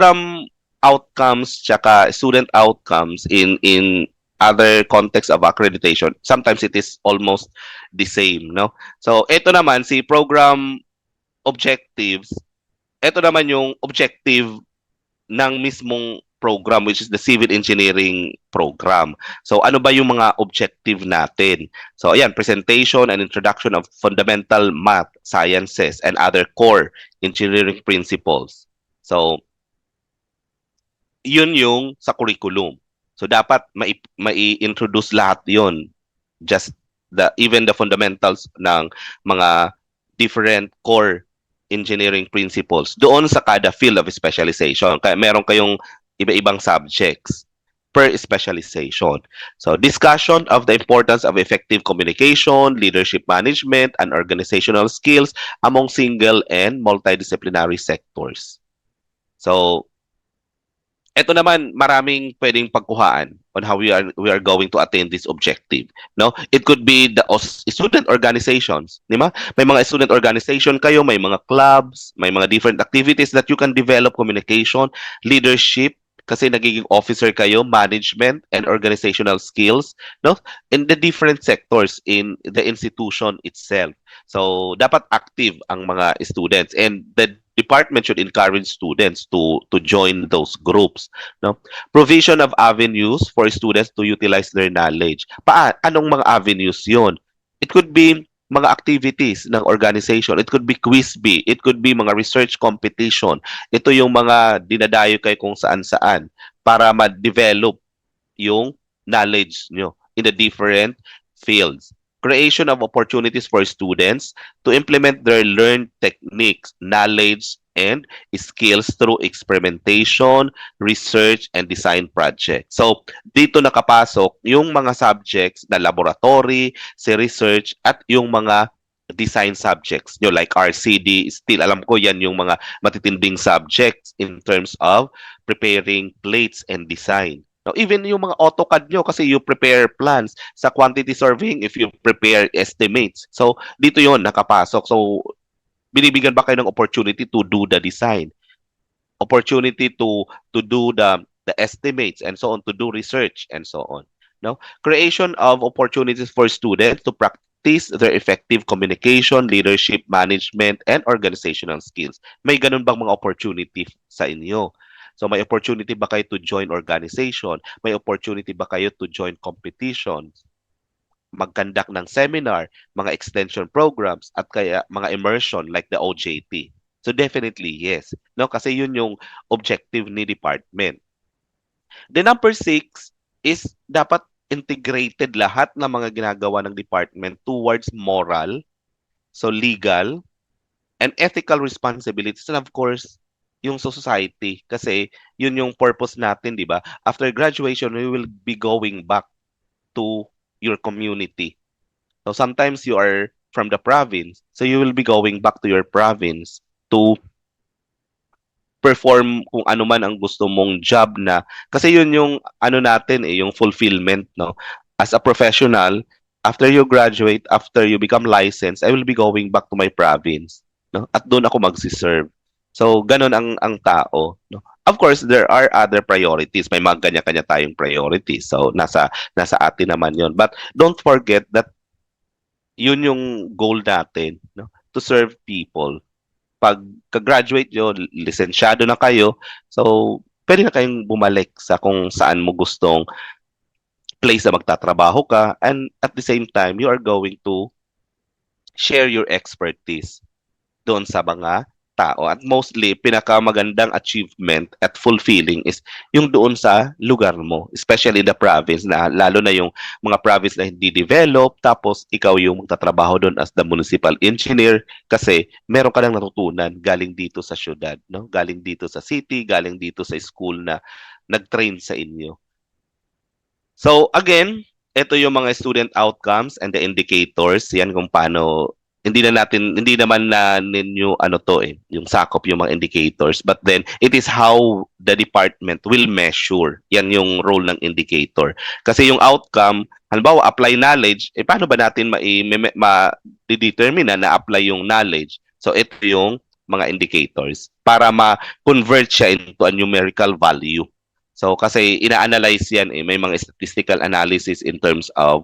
from outcomes tsaka student outcomes in other context of accreditation, sometimes it is almost the same, no? So ito naman si program objectives, ito naman yung objective ng mismong program, which is the civil engineering program. So ano ba yung mga objective natin? So ayan, presentation and introduction of fundamental math, sciences, and other core engineering principles. So yun yung sa curriculum. So dapat mai-introduce lahat yon, just even the fundamentals ng mga different core engineering principles doon sa kada field of specialization. Kaya meron kayong iba-ibang subjects per specialization. So discussion of the importance of effective communication, leadership management, and organizational skills among single and multidisciplinary sectors. So ito naman maraming pwedeng pagkuhaan on how we are going to attain this objective, no? It could be the student organizations, di ba? May mga student organization kayo, may mga clubs, may mga different activities that you can develop communication, leadership kasi nagiging officer kayo, management and organizational skills, no? In the different sectors in the institution itself. So dapat active ang mga students, and the department should encourage students to join those groups, no? Provision of avenues for students to utilize their knowledge. Anong mga avenues 'yon? It could be mga activities ng organization. It could be quiz bee. It could be mga research competition. Ito yung mga dinadayo kayo kung saan-saan para ma-develop yung knowledge nyo in the different fields. Creation of opportunities for students to implement their learned techniques, knowledge, and skills through experimentation, research, and design projects. So, dito nakapasok yung mga subjects na laboratory, si research, at yung mga design subjects nyo like RCD. Still, alam ko yan yung mga matitinding subjects in terms of preparing plates and design. Now, even yung mga AutoCAD nyo, kasi you prepare plans. Sa quantity surveying, if you prepare estimates. So, dito yon nakapasok. So, binibigyan ba kayo ng opportunity to do the design? Opportunity to do the estimates and so on, to do research and so on. No? Creation of opportunities for students to practice their effective communication, leadership, management, and organizational skills. May ganun bang mga opportunity sa inyo? So may opportunity ba kayo to join organization? May opportunity ba kayo to join competitions? Mag-conduct ng seminar, mga extension programs, at kaya mga immersion like the OJT? So definitely yes. No, kasi yun yung objective ni department. The number 6 is dapat integrated lahat ng mga ginagawa ng department towards moral, so legal, and ethical responsibilities, and of course, yung sa society. Kasi yun yung purpose natin, di ba? After graduation, we will be going back to your community. So sometimes you are from the province, so you will be going back to your province to perform kung ano man ang gusto mong job na, kasi yun yung ano natin yung fulfillment, no? As a professional, after you graduate, after you become licensed, I will be going back to my province, no? At doon ako magsiserve. So ganun ang tao, no? Of course, there are other priorities. May mga kanya-kanya tayong priorities. So nasa atin naman 'yon. But don't forget that yun yung goal natin, no? To serve people. Pag ka-graduate nyo, lisensyado na kayo, so pwede na kayong bumalik sa kung saan mo gustong place na magtatrabaho ka, and at the same time, you are going to share your expertise doon sa mga tao. At mostly, pinakamagandang achievement at fulfilling is yung doon sa lugar mo, especially the province, na lalo na yung mga province na hindi develop, tapos ikaw yung magtatrabaho doon as the municipal engineer kasi meron ka nang natutunan galing dito sa syudad, no? Galing dito sa city, galing dito sa school na nag-train sa inyo. So again, ito yung mga student outcomes and the indicators. Yan kung paano, hindi naman na ninyo ano to yung sakop yung mga indicators, but then it is how the department will measure. Yan yung role ng indicator. Kasi yung outcome, halimbawa apply knowledge, paano ba natin ma-determine na apply yung knowledge? So ito yung mga indicators para ma-convert siya into a numerical value. So kasi ina-analyze yan may mga statistical analysis in terms of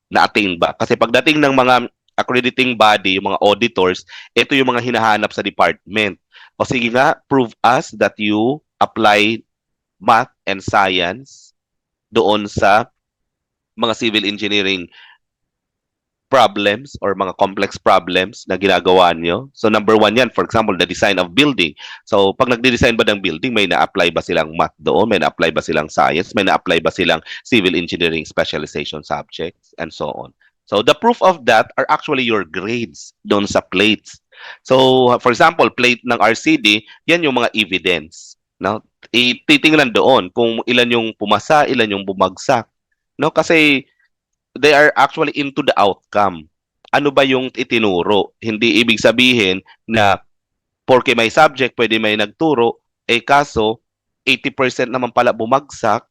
na-attain ba. Kasi pagdating ng mga accrediting body, yung mga auditors, ito yung mga hinahanap sa department. O sige nga, prove us that you apply math and science doon sa mga civil engineering problems or mga complex problems na ginagawa nyo. So number one yan, for example, the design of building. So pag nagde-design ba ng building, may na-apply ba silang math doon? May na-apply ba silang science? May na-apply ba silang civil engineering specialization subjects? And so on. So the proof of that are actually your grades doon sa plates. So for example, plate ng RCD, yan yung mga evidence. No? Titingnan doon kung ilan yung pumasa, ilan yung bumagsak. No? Kasi they are actually into the outcome. Ano ba yung itinuro? Hindi ibig sabihin na porke may subject, pwede may nagturo, kaso 80% naman pala bumagsak,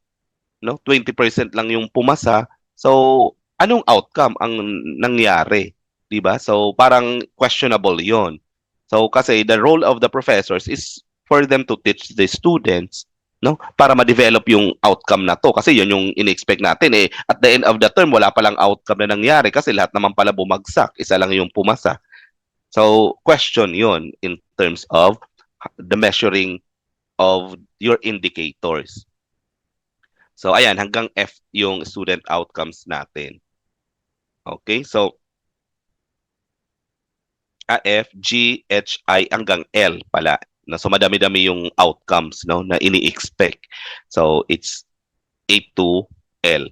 no? 20% lang yung pumasa. So, anong outcome ang nangyari? 'Di ba? So, parang questionable 'yon. So, kasi the role of the professors is for them to teach the students, no, para ma-develop yung outcome na to kasi yun yung in-expect natin at the end of the term wala palang outcome na nangyari kasi lahat naman pala bumagsak, isa lang yung pumasa. So question yun in terms of the measuring of your indicators. So ayan, hanggang F yung student outcomes natin. Okay, so F, G, H, I hanggang L pala. No? So madami-dami yung outcomes, no, na ini-expect. So it's A to L.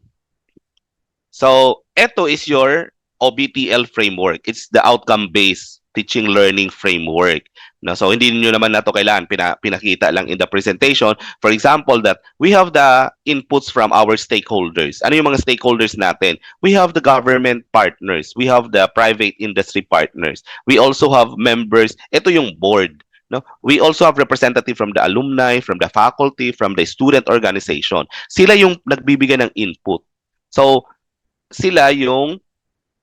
So ito is your OBTL framework. It's the outcome-based teaching learning framework. No, so hindi niyo naman na to kailangan pinakita lang in the presentation. For example, that we have the inputs from our stakeholders. Ano yung mga stakeholders natin? We have the government partners. We have the private industry partners. We also have members. Ito yung board. No? We also have representative from the alumni, from the faculty, from the student organization. Sila yung nagbibigay ng input. So, sila yung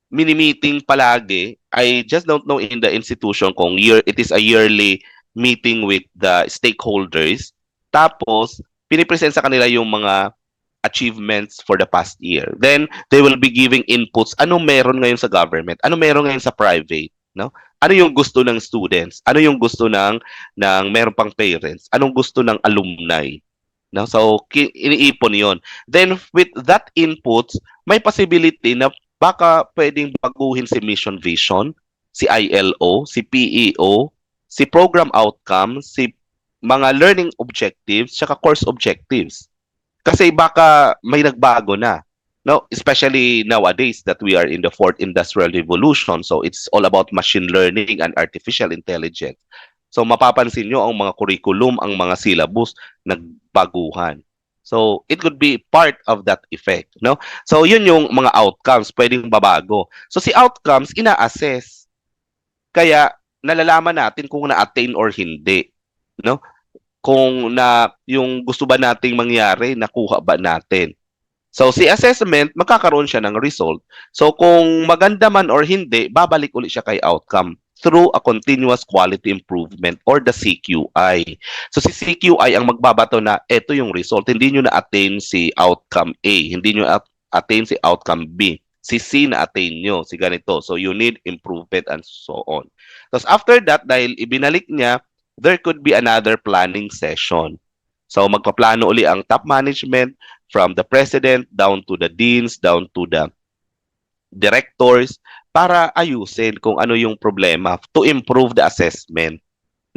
mini-meeting palagi. I just don't know in the institution kung it is a yearly meeting with the stakeholders. Tapos, pinipresent sa kanila yung mga achievements for the past year. Then, they will be giving inputs. Ano meron ngayon sa government? Ano meron ngayon sa private? No? Ano yung gusto ng students? Ano yung gusto ng meron pang parents? Anong gusto ng alumni? No? So, iniipon yon. Then, with that inputs, may possibility na baka pwedeng baguhin si mission vision, si ILO, si PEO, si program outcome, si mga learning objectives, saka course objectives. Kasi baka may nagbago na. No, especially nowadays that we are in the fourth industrial revolution. So it's all about machine learning and artificial intelligence. So mapapansin nyo ang mga curriculum, ang mga syllabus nagbaguhan. So it could be part of that effect, no? So yun yung mga outcomes pwedeng babago. So si outcomes ina-assess. Kaya nalalaman natin kung na-attain or hindi, no? Kung na yung gusto ba nating mangyari, nakuha ba natin. So si assessment, magkakaroon siya ng result. So kung maganda man or hindi, babalik ulit siya kay outcome through a continuous quality improvement or the CQI. So si CQI ang magbabato na ito yung result. Hindi nyo na-attain si outcome A. Hindi nyo attain si outcome B. Si C na-attain nyo, si ganito. So you need improvement and so on. Tapos after that, dahil ibinalik niya, there could be another planning session. So magpaplano uli ang top management from the president down to the deans, down to the directors para ayusin kung ano yung problema to improve the assessment.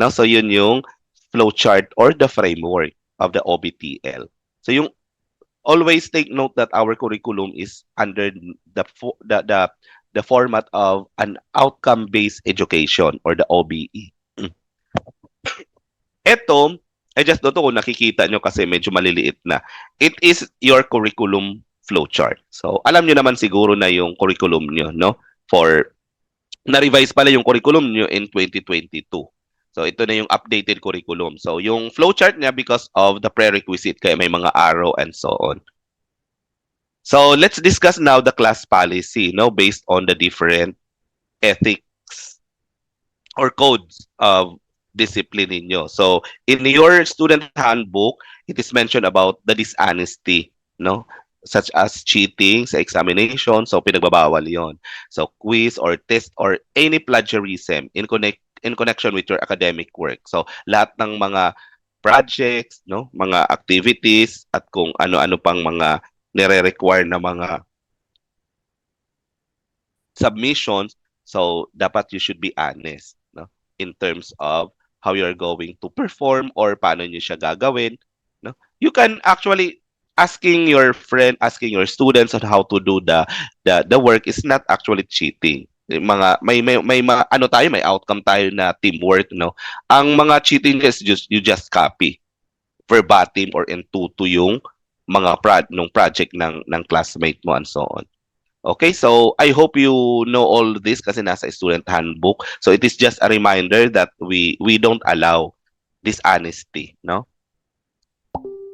No? So yun yung flowchart or the framework of the OBTL. So yung always take note that our curriculum is under the format of an outcome-based education or the OBE. Ito, I just don't know kung nakikita nyo kasi medyo maliliit na. It is your curriculum flowchart. So, alam nyo naman siguro na yung curriculum nyo, no? Na-revise pala yung curriculum nyo in 2022. So, ito na yung updated curriculum. So, yung flowchart niya because of the prerequisite, kaya may mga arrow and so on. So, let's discuss now the class policy, no? Based on the different ethics or codes of discipline ninyo. So, in your student handbook, it is mentioned about the dishonesty, no? Such as cheating sa examination, so pinagbabawal yon. So, quiz or test or any plagiarism in connection with your academic work. So, lahat ng mga projects, no, mga activities at kung ano-ano pang mga nire-require na mga submissions, so dapat you should be honest, no? In terms of how you're going to perform or paano niyo siya gagawin, no? You can actually asking your friend, asking your students on how to do the work is not actually cheating. May mga ano tayo, may outcome tayo na teamwork, no? Ang mga cheating is just you just copy verbatim or in tutu yung mga nung project ng classmate mo and so on. Okay, so I hope you know all this kasi nasa student handbook. So it is just a reminder that we don't allow dishonesty, no?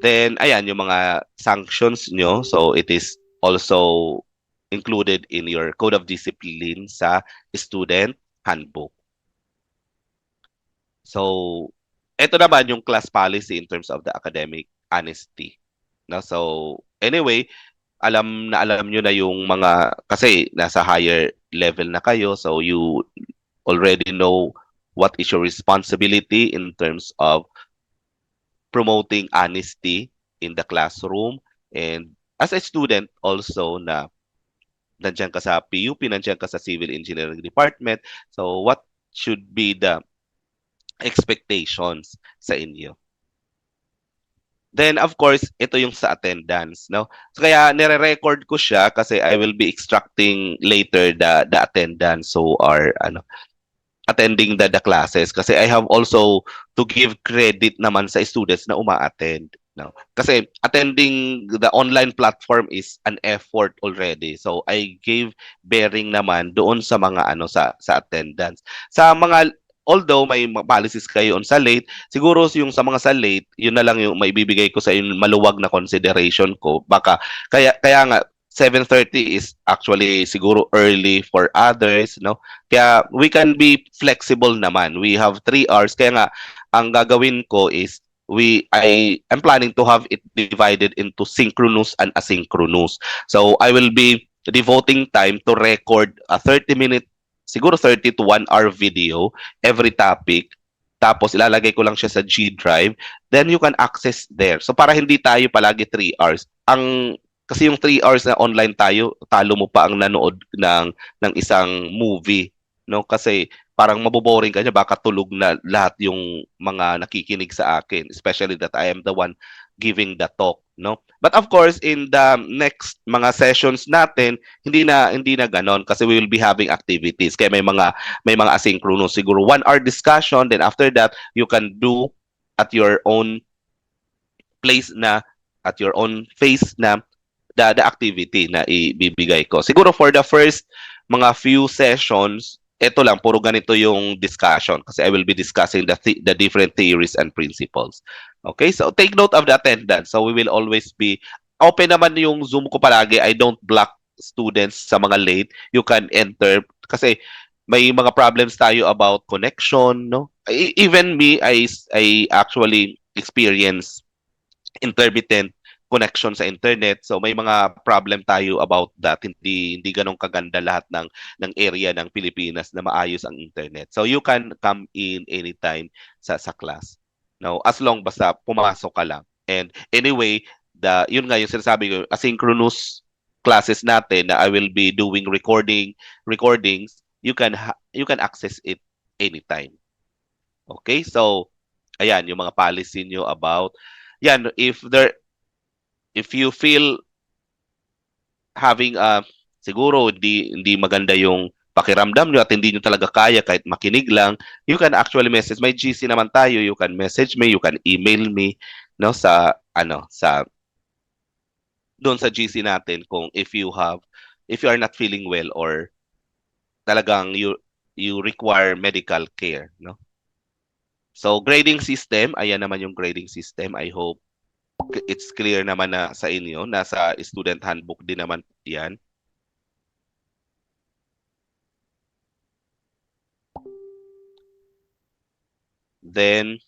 Then ayan yung mga sanctions nyo. So it is also included in your code of discipline sa student handbook. So ito naman yung class policy in terms of the academic honesty. No? So anyway, alam nyo na yung mga, kasi nasa higher level na kayo, so you already know what is your responsibility in terms of promoting honesty in the classroom. And as a student also na nandiyan ka sa PUP, nandiyan ka sa Civil Engineering Department, so what should be the expectations sa inyo? Then of course, ito yung sa attendance, no? So kaya nire-record ko siya kasi I will be extracting later the attendance so are attending the classes kasi I have also to give credit naman sa students na uma-attend, no? Kasi attending the online platform is an effort already. So I gave bearing naman doon sa mga sa attendance. Sa mga although may policies kayo on sa late, siguro yung sa mga sa late, yun na lang yung maibibigay ko sa yung maluwag na consideration ko. Baka kaya nga 7:30 is actually siguro early for others, no? Kaya we can be flexible naman. We have 3 hours. Kaya nga, ang gagawin ko is I'm planning to have it divided into synchronous and asynchronous. So I will be devoting time to record a 30-minute, siguro 30 to 1 hour video every topic. Tapos ilalagay ko lang siya sa G Drive. Then you can access there. So para hindi tayo palagi 3 hours. Kasi yung 3 hours na online tayo, talo mo pa ang nanood ng isang movie, no? Kasi parang maboboring ka niya, baka tulog na lahat yung mga nakikinig sa akin, especially that I am the one giving the talk, no? But of course, in the next mga sessions natin, hindi na ganon kasi we will be having activities. Kaya may mga asynchronous, siguro 1 hour discussion, then after that, you can do at your own place na at your own pace na the activity na ibibigay ko. Siguro for the first mga few sessions, ito lang, puro ganito yung discussion kasi I will be discussing the different theories and principles. Okay, so take note of the attendance. So we will always be, open naman yung Zoom ko palagi. I don't block students sa mga late. You can enter kasi may mga problems tayo about connection, no? Even me, I actually experience intermittent connection sa internet. So may mga problem tayo about that. Hindi ganun kaganda lahat ng area ng Pilipinas na maayos ang internet. So you can come in anytime sa class. No, as long basta pumasok ka lang. And anyway, yun nga yung sinasabi ko, asynchronous classes natin na I will be doing recordings, you can access it anytime. Okay? So ayan yung mga policy nyo about yan if you feel having siguro hindi maganda yung pakiramdam nyo at hindi nyo talaga kaya kahit makinig lang, you can actually message. May GC naman tayo, you can message me, you can email me, no, sa doon sa GC natin kung if you are not feeling well or talagang you require medical care, no. So grading system, ayan naman yung grading system. I hope it's clear naman na sa inyo. Nasa student handbook din naman yan. Then,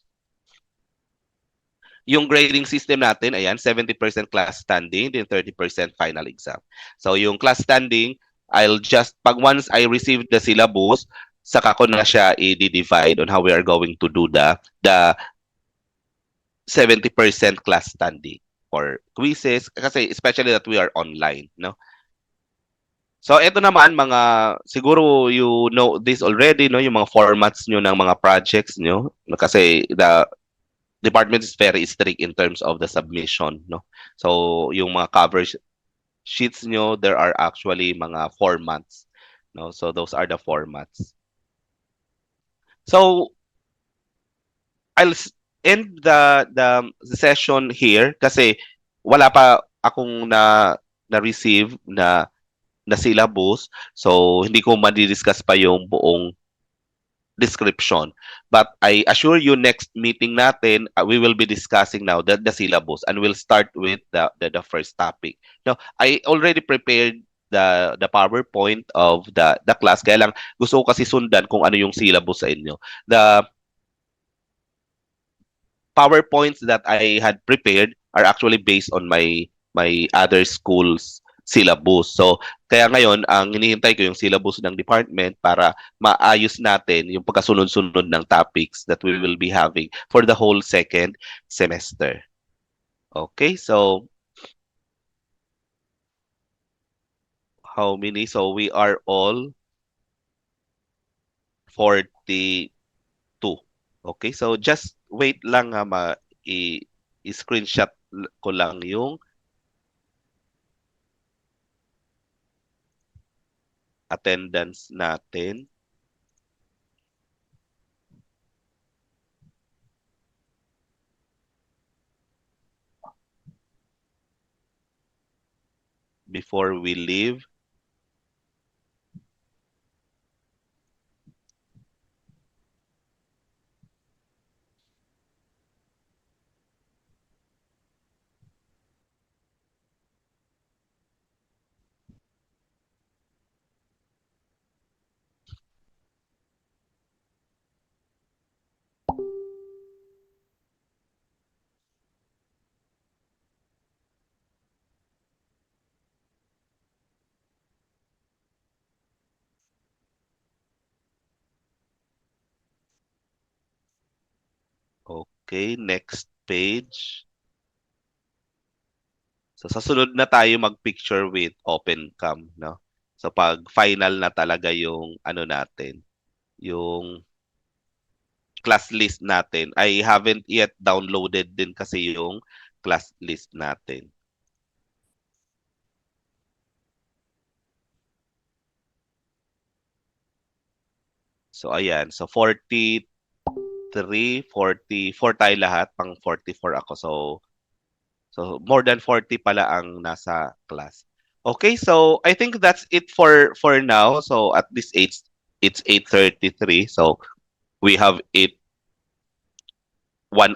yung grading system natin, ayan, 70% class standing, then 30% final exam. So, yung class standing, pag once I receive the syllabus, saka ko na siya i-divide on how we are going to do the 70% class standing for quizzes, kasi especially that we are online, no? So, ito naman, siguro you know this already, no? Yung mga formats nyo ng mga projects nyo. Kasi the department is very strict in terms of the submission, no? So, yung mga cover sheets nyo, there are actually mga formats, no? So, those are the formats. So, end the session here kasi wala pa akong na-receive na syllabus. So, hindi ko ma-discuss pa yung buong description. But I assure you, next meeting natin, we will be discussing now the syllabus and we'll start with the first topic. Now, I already prepared the PowerPoint of the class. Kaya lang, gusto ko kasi sundan kung ano yung syllabus sa inyo. The PowerPoints that I had prepared are actually based on my other school's syllabus. So, kaya ngayon, ang hinihintay ko yung syllabus ng department para maayos natin yung pagkasunod-sunod ng topics that we will be having for the whole second semester. Okay, so how many? So, we are all 42. Okay, so just wait lang ha, i-screenshot ko lang yung attendance natin. Before we leave. Okay, next page. So sa sunod na tayo mag-picture with open cam, no? So pag final na talaga yung ano natin, yung class list natin. I haven't yet downloaded din kasi yung class list natin. So ayan, so 43, 44 tayo lahat, pang 44 ako. So more than 40 pala ang nasa class. Okay, so I think that's it for now. So at this age, it's 8:33. So we have 1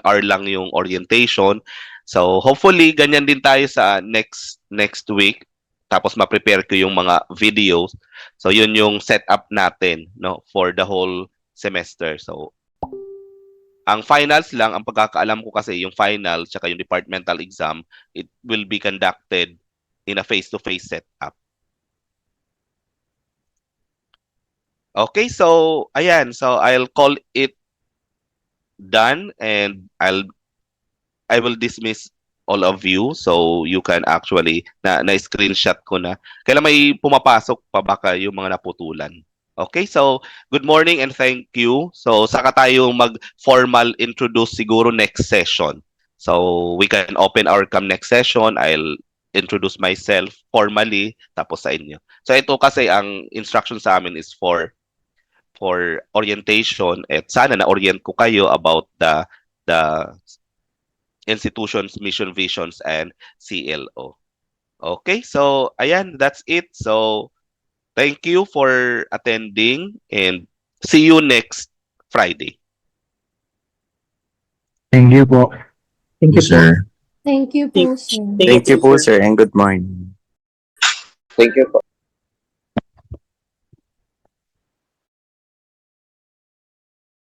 hour lang yung orientation. So hopefully ganyan din tayo sa next week. Tapos ma-prepare ko yung mga videos. So yun yung setup natin, no, for the whole semester. So ang finals lang, ang pagkakaalam ko kasi yung final tsaka yung departmental exam, it will be conducted in a face-to-face setup. Okay, so ayan, so I'll call it done and I will dismiss all of you so you can actually na-screenshot ko na. Kailan may pumapasok pa baka yung mga naputulan. Okay, so good morning and thank you. So saka tayo mag-formal introduce siguro next session. So we can open our cam next session. I'll introduce myself formally tapos sa inyo. So ito kasi ang instruction sa amin is for orientation at sana na-orient ko kayo about the institutions, mission, visions, and CLO. Okay, so ayan, that's it. So thank you for attending and see you next Friday. Thank you po. Thank you, sir. Thank you po, sir. Thank you po, sir, and good morning. Thank you.